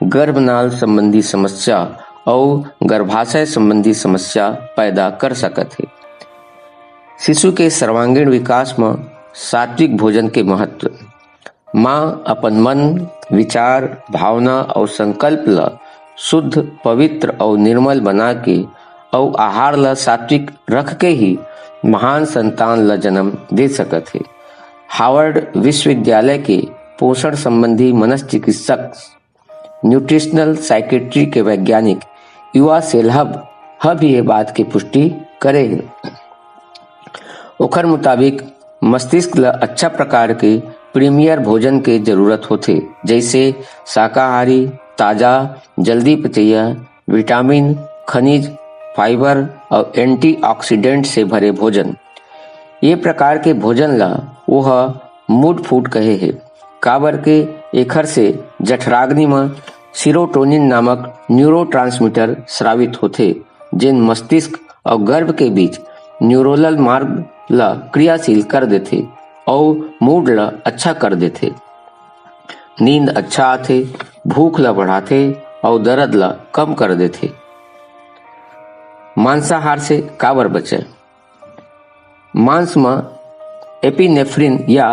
गर्भनाल संबंधी समस्या और गर्भाशय संबंधी समस्या पैदा कर सकत है। शिशु के सर्वांगीण विकास में सात्विक भोजन के महत्व। माँ अपन मन, विचार, भावना और संकल्प ला शुद्ध, पवित्र और निर्मल बना के और आहार ला सात्विक रख के ही महान संतान ला जन्म दे सकत है। हार्वर्ड विश्वविद्यालय के पोषण संबंधी मनश्चिकित्सक, न्यूट्रिशनल साइकेट्री के वैज्ञानिक युवा सेलहब भी ये बात की पुष्टि करेंगे। ओखर मुताबिक मस्तिष्क ला अच्छा प्रकार के प्रीमियर भोजन के जरूरत होते, जैसे शाकाहारी, ताजा, जल्दी पचैया, विटामिन, खनिज, फाइबर और एंटीऑक्सीडेंट से भरे भोजन। ये प्रकार के भोजन ला वह मूड फूड कहे है। काबर के एखर से जठराग्नि में सीरोटोनिन नामक न्यूरोट्रांसमीटर स्रावित होते, जिन मस्तिष्क और गर्भ के बीच न्यूरोनल मार्ग ला क्रियाशील कर देते और मूड ला अच्छा कर देते। नींद अच्छा आते, भूख ला बढ़ाते और दर्द ला कम कर देते। मांसाहार से काबर बचे। मांस में एपिनेफ्रिन या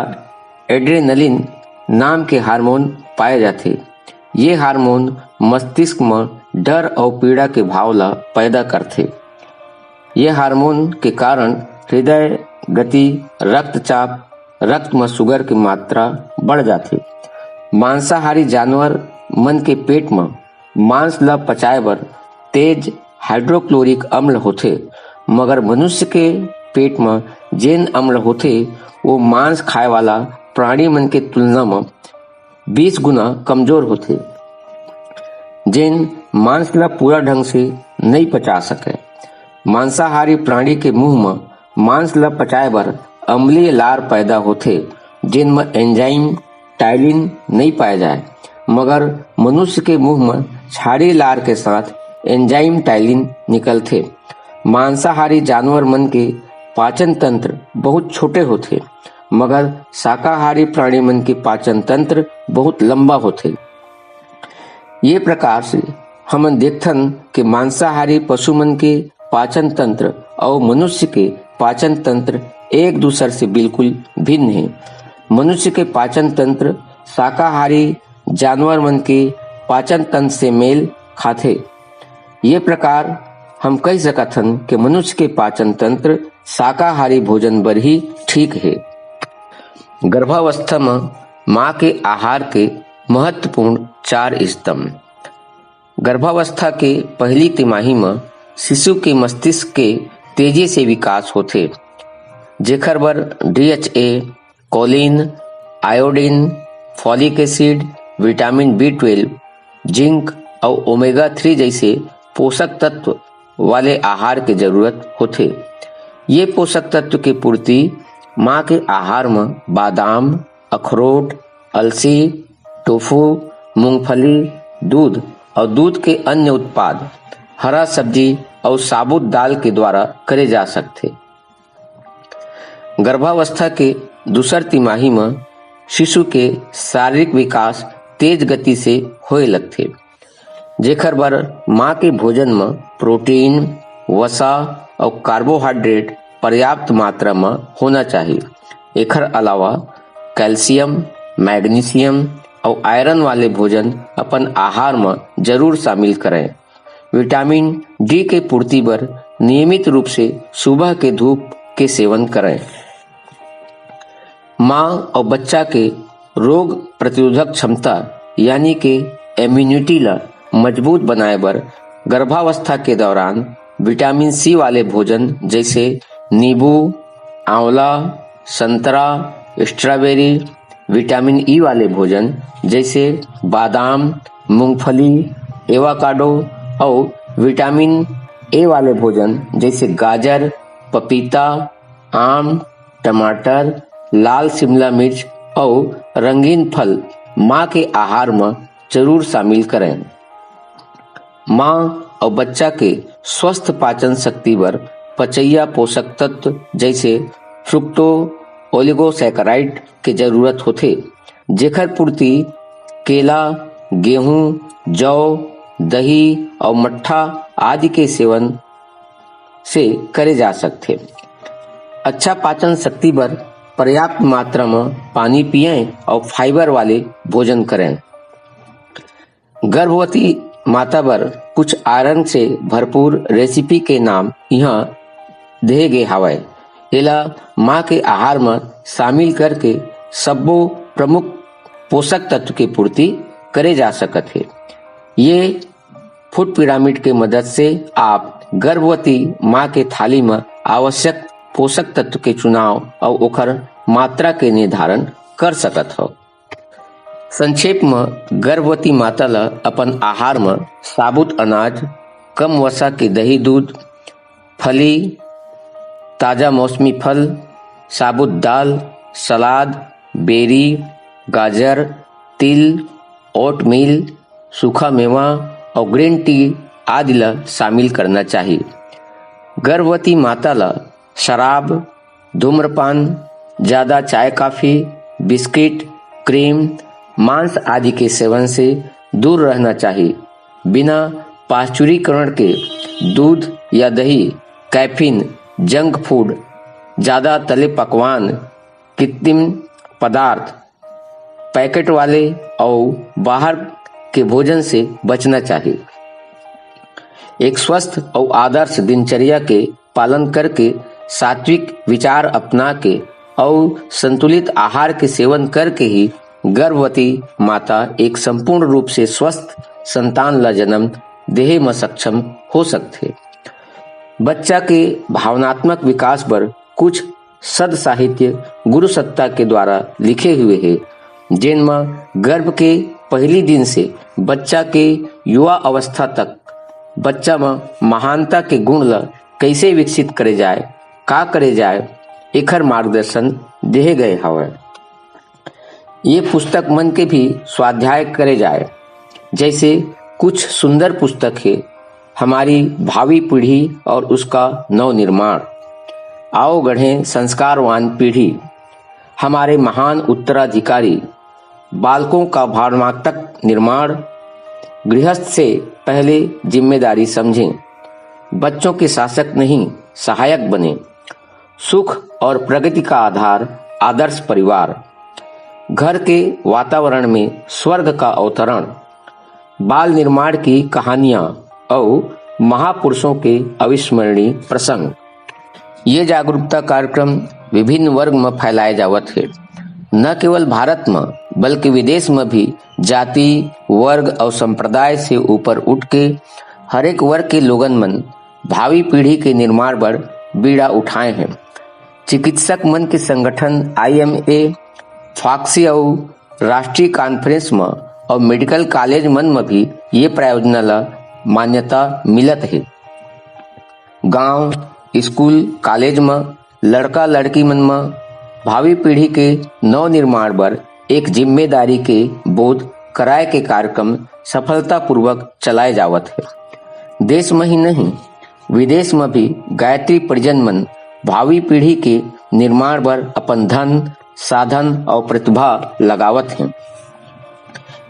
एड्रेनलिन नाम के हार्मोन पाए जाते। ये हार्मोन मस्तिष्क में डर और पीड़ा के भाव ला पैदा करते। ये हार्मोन के कारण हृदय गति, रक्तचाप, रक्त में शुगर की मात्रा बढ़ जाती। मांसाहारी जानवर मन के पेट में मांस ला पचाए बर तेज हाइड्रोक्लोरिक अम्ल होते, मगर मनुष्य के पेट में जेन अम्ल होते वो मांस खाए वाला प्राणी मन के तुलना में 20 गुना कमजोर होते, जेन मांस ला पूरा ढंग से नहीं पचा सके। मांसाहारी प्राणी के मुंह में मांस ला पचाए बर अम्लीय लार पैदा होते, जिनमें एंजाइम टाइलिन नहीं पाए जाए, मगर मनुष्य के मुंह में क्षारीय लार के साथ एंजाइम टाइलिन निकलते। मांसाहारी जानवर मन के पाचन तंत्र बहुत छोटे होते, मगर शाकाहारी प्राणी मन के पाचन तंत्र बहुत लंबा होते। ये प्रकार से हम देखथन कि मांसाहारी पशु मन के पाचन तंत्र और मनुष्य के पाचन तंत्र एक दूसरे से बिल्कुल भिन्न है। मनुष्य के पाचन तंत्र शाकाहारी जानवर मन के पाचन तंत्र से मेल खाते। ये प्रकार हम कह सकथन कि मनुष्य के पाचन तंत्र शाकाहारी भोजन बर ही ठीक है। गर्भावस्था में माँ के आहार के महत्वपूर्ण 4 स्तंभ। गर्भावस्था के पहली तिमाही में शिशु के मस्तिष्क के तेजी से विकास होते, जेखर बर DHA, choline, iodine, folic acid, vitamin B12, zinc और ओमेगा 3 जैसे पोषक तत्व वाले आहार की जरूरत होते। ये पोषक तत्व की पूर्ति माँ के आहार में बादाम, अखरोट, अलसी, टोफू, मूंगफली, दूध और दूध के अन्य उत्पाद, हरा सब्जी और साबुत दाल के द्वारा करे जा सकते। गर्भावस्था के दूसर तिमाही में शिशु के शारीरिक विकास तेज गति से होए लगते। जेकर बर माँ के भोजन में प्रोटीन, वसा और कार्बोहाइड्रेट पर्याप्त मात्रा में होना चाहिए। एकर अलावा कैल्शियम, मैग्नीशियम और आयरन वाले भोजन अपन आहार में जरूर शामिल करें। विटामिन डी के पूर्ति बर नियमित रूप से सुबह के धूप के सेवन करें। माँ और बच्चा के रोग प्रतिरोधक क्षमता यानी कि इम्यूनिटी ला मजबूत बनाए बर गर्भावस्था के दौरान विटामिन सी वाले भोजन जैसे नींबू, आंवला, संतरा, स्ट्रॉबेरी, विटामिन ई वाले भोजन जैसे बादाम, मूंगफली, एवोकाडो और विटामिन ए वाले भोजन जैसे गाजर, पपीता, आम, टमाटर, लाल शिमला मिर्च और रंगीन फल माँ के आहार में जरूर शामिल करें। माँ और बच्चा के स्वस्थ पाचन शक्ति पर पचैया पोषक तत्व जैसे फ्रुक्टो ओलिगोसैकेराइड के जरूरत होते, जेकर पूर्ति केला, गेहूं, जौ, दही और मट्ठा आदि के सेवन से करे जा सकते। अच्छा पाचन शक्ति पर पर्याप्त मात्रा में पानी पिएं और फाइबर वाले भोजन करें। गर्भवती माता पर कुछ आयरन से भरपूर रेसिपी के नाम यहाँ दिए गए हवाए। एला माँ के आहार में शामिल करके सबो प्रमुख पोषक तत्व की पूर्ति करे जा सकत है। ये फूड पिरामिड के मदद से आप गर्भवती माँ के थाली में आवश्यक पोषक तत्व के चुनाव और ओकर मात्रा के निर्धारण कर सकत हो। संक्षेप में गर्भवती माता ला अपन आहार में साबुत अनाज, कम वसा के दही दूध, फली, ताजा मौसमी फल, साबुत दाल, सलाद, बेरी, गाजर, तिल, ओटमील, सूखा मेवा और ग्रीन टी आदि ला शामिल करना चाहिए। गर्भवती माता ला शराब, धूम्रपान, ज्यादा चाय कॉफी, बिस्किट, क्रीम, मांस आदि के सेवन से दूर रहना चाहिए। बिना पाश्चुरीकरण के दूध या दही, कैफीन, जंक फूड, ज्यादा तले पकवान, कृत्रिम पदार्थ, पैकेट वाले और बाहर के भोजन से बचना चाहिए। एक स्वस्थ और आदर्श दिनचर्या के पालन करके सात्विक विचार अपना के और संतुलित आहार के सेवन करके ही गर्भवती माता एक संपूर्ण रूप से स्वस्थ संतान ला जन्म देहे में सक्षम हो सकते। बच्चा के भावनात्मक विकास पर कुछ सद साहित्य गुरु सत्ता के द्वारा लिखे हुए हैं, जिनमें गर्भ के पहली दिन से बच्चा के युवा अवस्था तक बच्चा में महानता के गुण ला कैसे विकसित करे जाए, का करे जाए, एकर मार्गदर्शन दिए गए हवे। ये पुस्तक मन के भी स्वाध्याय करे जाए। जैसे कुछ सुंदर पुस्तक है हमारी भावी पीढ़ी और उसका नव निर्माण, आओ गढ़े संस्कारवान पीढ़ी, हमारे महान उत्तराधिकारी, बालकों का भावनात्मक निर्माण, गृहस्थ से पहले जिम्मेदारी समझें, बच्चों के शासक नहीं सहायक बने, सुख और प्रगति का आधार आदर्श परिवार, घर के वातावरण में स्वर्ग का अवतरण, बाल निर्माण की कहानियां और महापुरुषों के अविस्मरणीय प्रसंग। ये जागरूकता कार्यक्रम विभिन्न वर्ग में फैलाए जावत है। न केवल भारत में बल्कि विदेश में भी जाति, वर्ग और संप्रदाय से ऊपर उठ के हर एक वर्ग के लोगन मन भावी पीढ़ी के निर्माण पर बीड़ा उठाए हैं। चिकित्सक मन के संगठन IMA, फॉक्सी और राष्ट्रीय कॉन्फ्रेंस में और मेडिकल कॉलेज मन में भी ये प्रायोजना ला मान्यता मिलत है। गांव, स्कूल, कॉलेज में लड़का लड़की मन में भावी पीढ़ी के नव निर्माण पर एक जिम्मेदारी के बोध कराए के कार्यक्रम सफलता पूर्वक चलाए जावत है। देश में ही नहीं विदेश में भी गायत्री परिजन मन भावी पीढ़ी के निर्माण पर अपन धन, साधन और प्रतिभा लगावत हैं।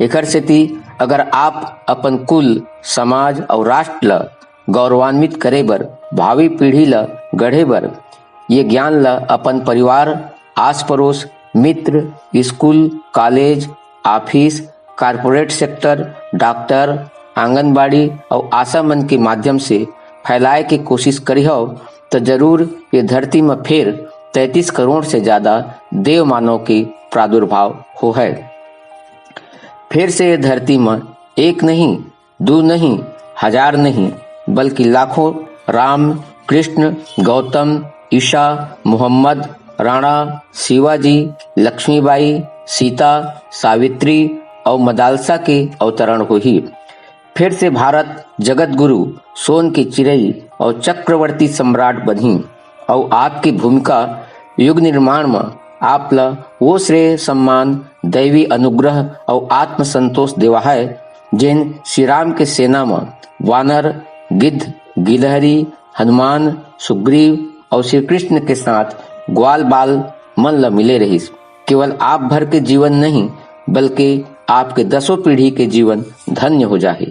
एकर सेती अगर आप अपन कुल, समाज और राष्ट्र ल गौरवान्वित करे बर, भावी पीढ़ी ल गढ़े बर, ये ज्ञान ल अपन परिवार, आस पड़ोस, मित्र, school, college, office, corporate sector, doctor, anganwadi और आशा मन के माध्यम से फैलाए के कोशिश करी हो तो जरूर ये धरती में फिर 33 करोड़ से ज्यादा देव मानव के प्रादुर्भाव हो है। फिर से ये धरती में एक नहीं, दो नहीं, हजार नहीं, बल्कि लाखों राम, कृष्ण, गौतम, ईशा, मोहम्मद, राणा, शिवाजी, लक्ष्मीबाई, सीता, सावित्री और मदालसा के अवतरण हुई। फिर से भारत जगत गुरु, सोन की चिड़ई और चक्रवर्ती सम्राट बनी और आपकी भूमिका युग निर्माण में आप ला वो श्रेय, सम्मान, दैवी अनुग्रह और आत्म संतोष देवा है जिन श्री राम के सेना में वानर, गिद्ध, गिलहरी, हनुमान, सुग्रीव और श्री कृष्ण के साथ ग्वाल बाल मन ल मिले रही। केवल आप भर के जीवन नहीं बल्कि आपके 10 पीढ़ी के जीवन धन्य हो जाए।